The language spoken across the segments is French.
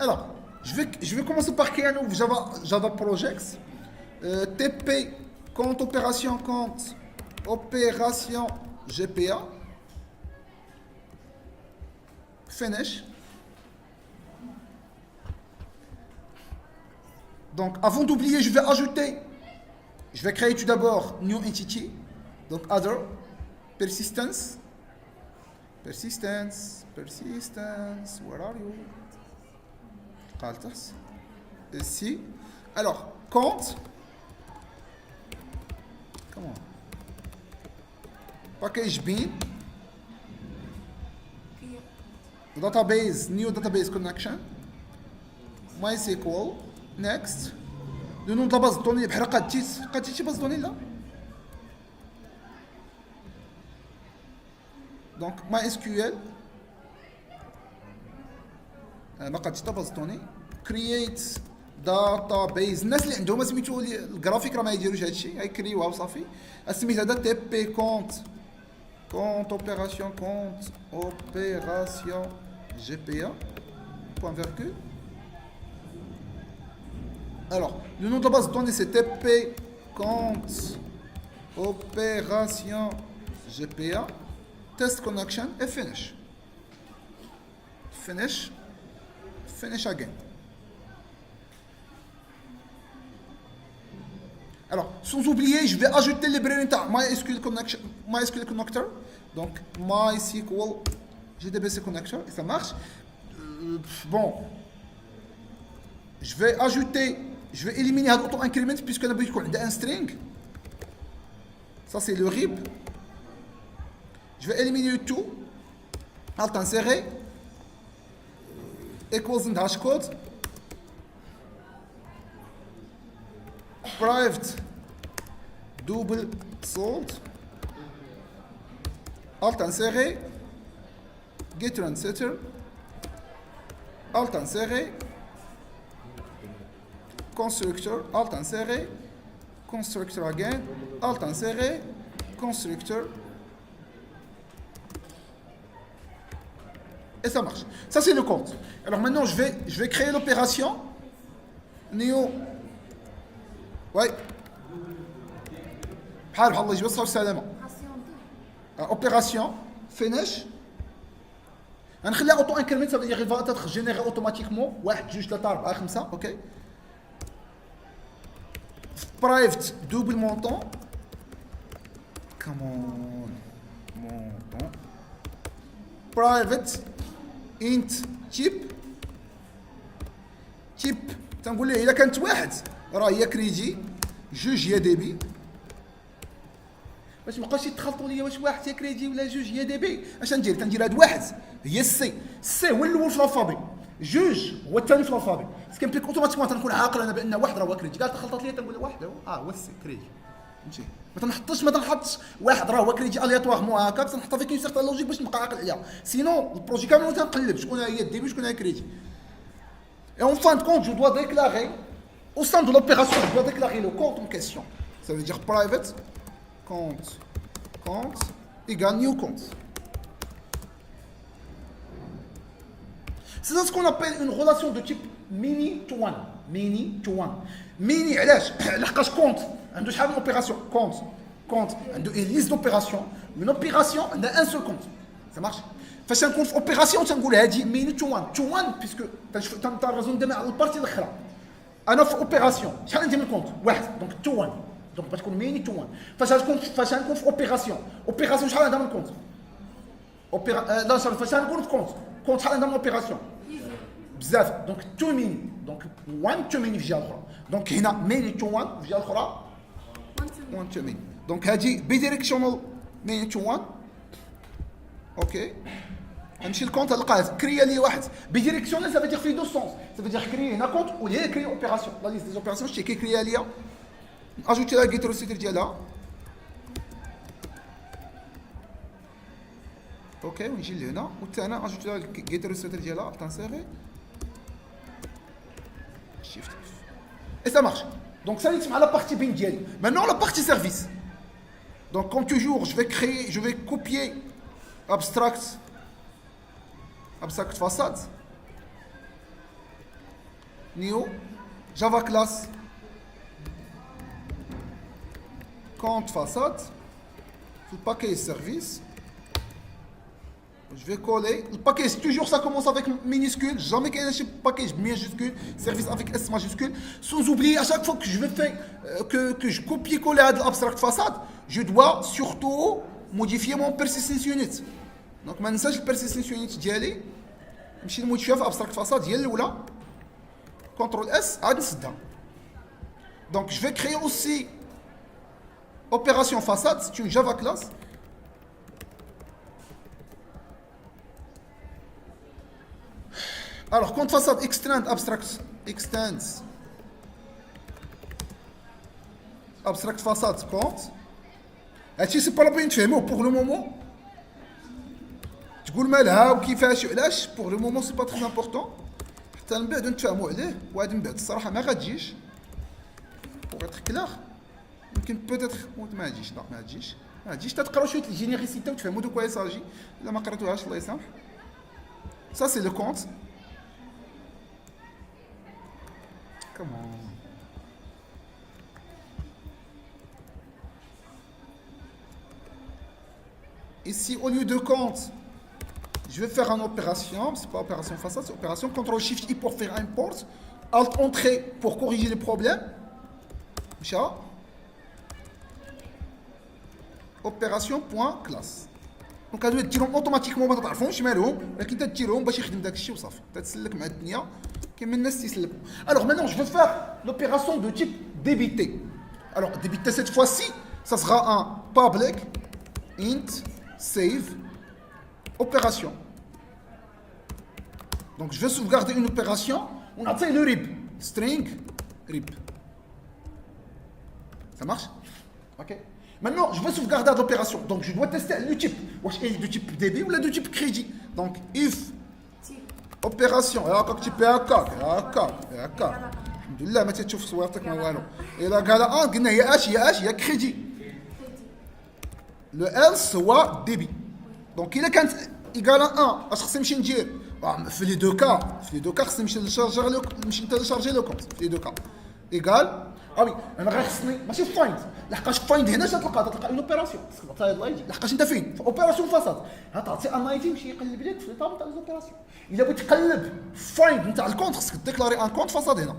Alors, je vais commencer par créer un nouveau Java Projects. TP, compte opération GPA. Finish. Donc, avant d'oublier, je vais créer tout d'abord New Entity. Donc, Other, Persistence, where are you? Ici. Alors, compte. Comment? Package bin. Database, new database connection. MySQL. Next. Le nom de la base de données, بحال قادتي base de données là. Donc MySQL. ما قادتش base de données. Create database. الناس اللي عندهم سميتو الجرافيك راه ما يديروش هادشي، غيكريوها وصافي. سميت هذا تي بي كونت opération GPA point virgule. Alors, le nom de la base de données c'est TP compte opération GPA test connection et finish again. Alors, sans oublier, je vais ajouter les librairies MySQL Connector. Donc, MySQL JDBC Connector, et ça marche. Bon, je vais éliminer l'auto-increment puisque on a un string. Ça, c'est le RIB. Je vais éliminer le tout. Alt insérer. Equals in hashcode. Private double salt. Alt inséré. Getter and setter. Alt inséré. Constructor. Alt inséré. Constructor again. Alt inséré. Constructor. Et ça marche. Ça, c'est le compte. Alors maintenant, je vais créer l'opération. New. Ouais. Opération. Finish. غنخليها auto increment, ça veut dire qu'il va être généré automatiquement. 1 2 3 4 5. OK. Private double montant. Come on. Montant. Private int type. تنقول له الا كانت 1 راه هي كريدي، 2 هي ديبي، باش مابقاوش يتخلطوا ليا واش 1 هي كريدي ولا 2 هي ديبي. اش ندير؟ كندير هاد 1 هي السي هو الاول في الالفابي، 2 هو الثاني في الالفابي. كنبليك اوتوماتيكمون تنكون عاقل انا بان 1 راه هو كريدي. قالت خلطت ليا تنقول 1 هو السي كريدي. فهمتي؟ ما تنحطش 1 راه هو كريدي الياتوارمون هكا، تنحطها في كاين سيغ لوجيك باش نبقى عاقل عليها. سينو البروجي كامل تنقلب شكون هي الديبي وشكون هي كريدي. Et en fin de compte, je dois déclarer, au sein de l'opération, je dois déclarer le compte en question. Ça veut dire private, compte, égale new compte. C'est ça ce qu'on appelle une relation de type mini to one. Mini, علاش؟ لحقاش compte عنده شحال من opération. Compte عنده une liste d'opérations. Une opération عندها un seul compte. Ça marche? فاش نكون في اوبيراسيون تنقول هذه ميني تو وان بيسكو تنرزون دابا على البارتي الاخرى. انا في اوبيراسيون شحال عندي من كونت؟ 1 دونك تو وان، دونك غتكون ميني تو وان. فاش نكون في اوبيراسيون شحال عندها من كونت؟ لا فاش نكون في كونت شحال عندها من اوبيراسيون؟ بزاف، دونك تو ميني، دونك 1 تو ميني في الجهه الاخرى. دونك هنا ميني تو وان في الجهه الاخرى 1 تو ميني. دونك هذه بيديريكسيونال ميني تو وان. اوكي. نمشي الكونت نلقاه كريا لي واحد بيديريكسيونيل. ça veut dire في دو سونس. ça veut dire كريي هنا كونت وهي كريي اوبيراسيون. لا ليست دي اوبيراسيون شتي كريا ليا اجوتي لها جيت روسيتر ديالها. اوكي ونجي لهنا والثاني اجوتي لها جيت روسيتر ديالها تنسيري شيفت et ça marche. Donc ça c'est la partie bin diali. Maintenant la partie service. Donc comme toujours je vais copier abstract façade. new Java class compte façade, le paquet service. Je vais coller. Le paquet, toujours ça commence avec minuscule. Jamais qu'il y ait un paquet minuscule, service avec S majuscule. Sans oublier, à chaque fois que je vais faire, que je copie-coller à l'abstract façade, je dois surtout modifier mon persistence unit. Donc, ما ننساش le persistence unit ديالي نمشي نموديفيها في abstract façade هي الاولى. CTRL S عاد نسدها. Donc, je vais créer aussi opération façade, c'est une Java class. Alors, compte façade extend abstract façade compte. هادشي c'est pas la peine تفهموه pour le moment. تقول مالها وكيفاش وعلاش pour le moment c'est pas très important. حتى من بعد نتفاهموا عليه وهاد من بعد الصراحه ما غاتجيش. pour être clair. يمكن peut-être ما تجيش لا ما تجيش تقراو شويه الجينيريسيتي وتفهموا دو كوا يساجي الا ما قراتوهاش الله يسامح. Ça c'est le compte. Comment? Ici, au lieu de compte, je vais faire une opération. C'est pas opération façade, c'est opération CTRL-SHIFT-I pour faire import. Alt-Entrée pour corriger les problèmes. Opération.classe. Donc, هادو تديرهم اوتوماتيكمون ما تعرفوش مالهم ولكن تديرهم باش يخدم داك الشيء وصافي تتسلك مع الدنيا كاين الناس تيسلكوا. Alors maintenant je vais faire l'opération de type débiter. Alors débiter cette fois-ci ça sera un public int save opération. Donc je vais sauvegarder une opération on a fait le rib string rib. Ça marche? OK. Maintenant, je vais sauvegarder l'opération. Donc, je dois tester le type. Est-ce de type débit ou de type crédit? Donc, if opération. Alhamdulillah, ما تشوف صورتك ما والو. إلا قال قلنا هي هي crédit. Le else هو débit. Donc, إلا كانت إيكال 1 اش خصني نمشي ندير؟ في لي دو كا خصني نمشي نتيليشارجي لو كونت في لي دو كا. إيكال وي انا غير خصني ماشي فايند لحقاش فايند هنا تلقى اون اوبيراسيون تلقى هاد لايدي لحقاش انت فين في اوبيراسيون فاصاد تعطي ان اي تي يمشي يقلب لك في ليطاب تاع ليزوبيراسيون. الا بغيت تقلب فايند نتاع الكونت خصك ديكلاري ان كونت فاصاد هنا.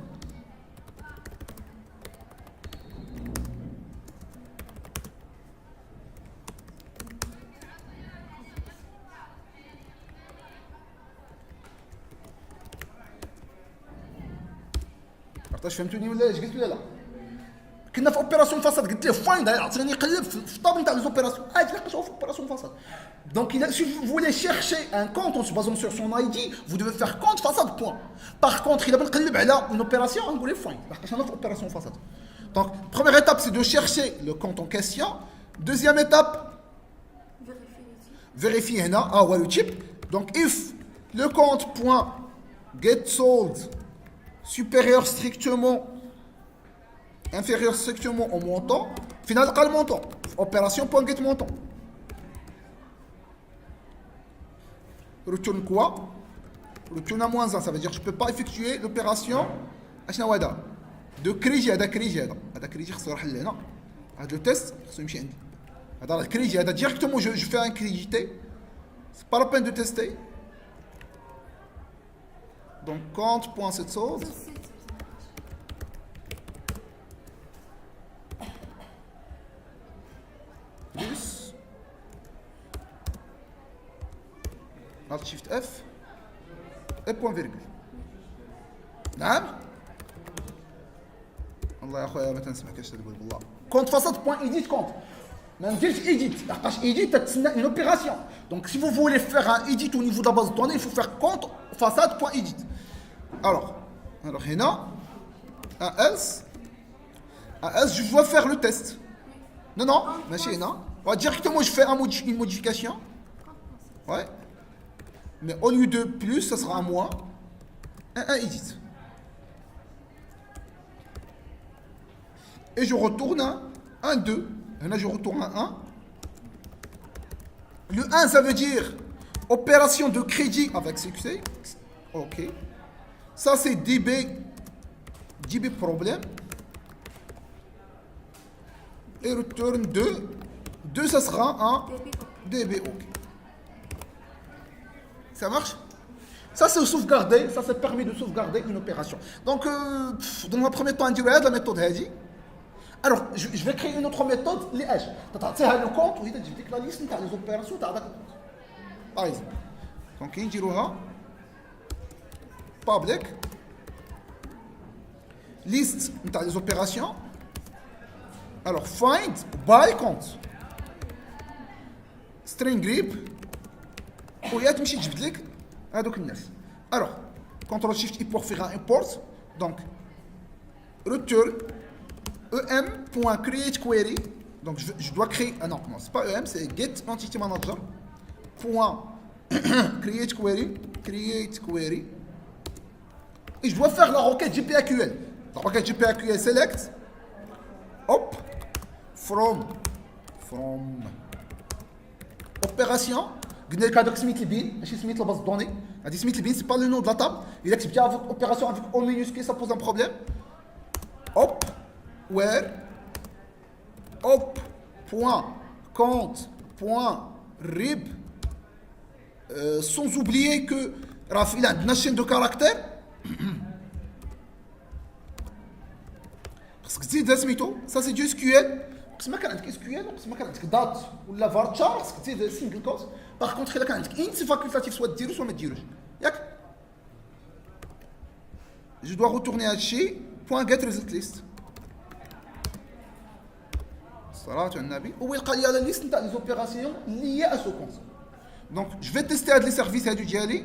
عرفتاش فهمتوني ولا اش قلت ولا لا؟ كنا في اوبيراسيون فاصاد قلت له فايند عطيني يقلب في الطابل تاع ليزوبيراسيون لقيت في اوبيراسيون فاصاد. Donc si vous voulez chercher un compte en se basant sur son ID vous devez faire compte façade point. Par contre il a بنقلب على une opération on voulait find لحقاش انا في اوبيراسيون فاصاد. Donc première étape c'est de chercher le compte en question. Deuxième étape vérifier هنا هو le type. Donc if le compte point get sold supérieur strictement inférieur strictement au montant, final le montant. Opération.get montant. Retourne quoi? Retourne à moins 1, ça veut dire que je ne peux pas effectuer l'opération de crédit. Le test, directement je fais un crédité. C'est pas la peine de tester. Donc compte.setSold. Plus Alt Shift F et point virgule. نعم والله يا خويا ما تنسمعك اش تقول بالله. كونت فاصاد بوان ايديت كونت ما نديرش ايديت لحقاش ايديت تتسنى اون اوبيراسيون. دونك سي فو فولي فيغ ان ايديت au niveau de la base de données il faut faire compte façade point edit. alors هنا else je dois faire le test. Non, machine, non. Directement, je fais une modification. Ouais. Mais au lieu de plus, ça sera un moins. Un edit. Et je retourne un 2. Et là, je retourne un 1. Le 1, ça veut dire opération de crédit avec succès. Ok. Ça, c'est DB DB problème. Et return 2. 2, ça sera un DB OK. Ça marche? Ça, c'est sauvegarder. Ça, c'est permis de sauvegarder une opération. Donc, dans un premier temps, on dirait la méthode Hadi. Alors, je vais créer une autre méthode, les H. Tu as le compte, oui, tu dis que la liste, tu as les opérations, tu as par exemple. Donc, on dirait public liste, tu as les opérations. Alors, find by compte. String grip. ويا تمشي تجبد لك هذوك الناس. Alors, CTRL SHIFT I pour faire un import. Donc, return em.createQuery. Donc, je dois créer. Ah non, c'est pas em, c'est get entity manager. Create query. Et je dois faire la requête JPAQL. La requête JPAQL select. Hop. From opération. قلنا لك هذاك سميت البين ماشي سميت الباز دوني. هذه سميت البين سي با لو نو de la table. Il a كتبتي avec opération avec O minuscule, ça pose un problème. Hop. Where hop point compte point rib. Sans oublier que راه il a une chaîne de caractères. خصك تزيد سميتو. Ça c'est du SQL. بس ما كان عندك اس كيو ال، بس ما كان عندك دات ولا فارتشار، خصك تزيد سينجل كوت. باغ كونتخ الا كان عندك انت سي فاكولتاتيف سوا ديرو سوا ما ديروش ياك. جو دوا روتورني هادشي بوان جيت ريزلت ليست صراحه النبي، ويلقى لي على الليست نتاع لي زوبيراسيون اللي هي اسو كونت. دونك جو في تيستي هاد لي سيرفيس هادو ديالي.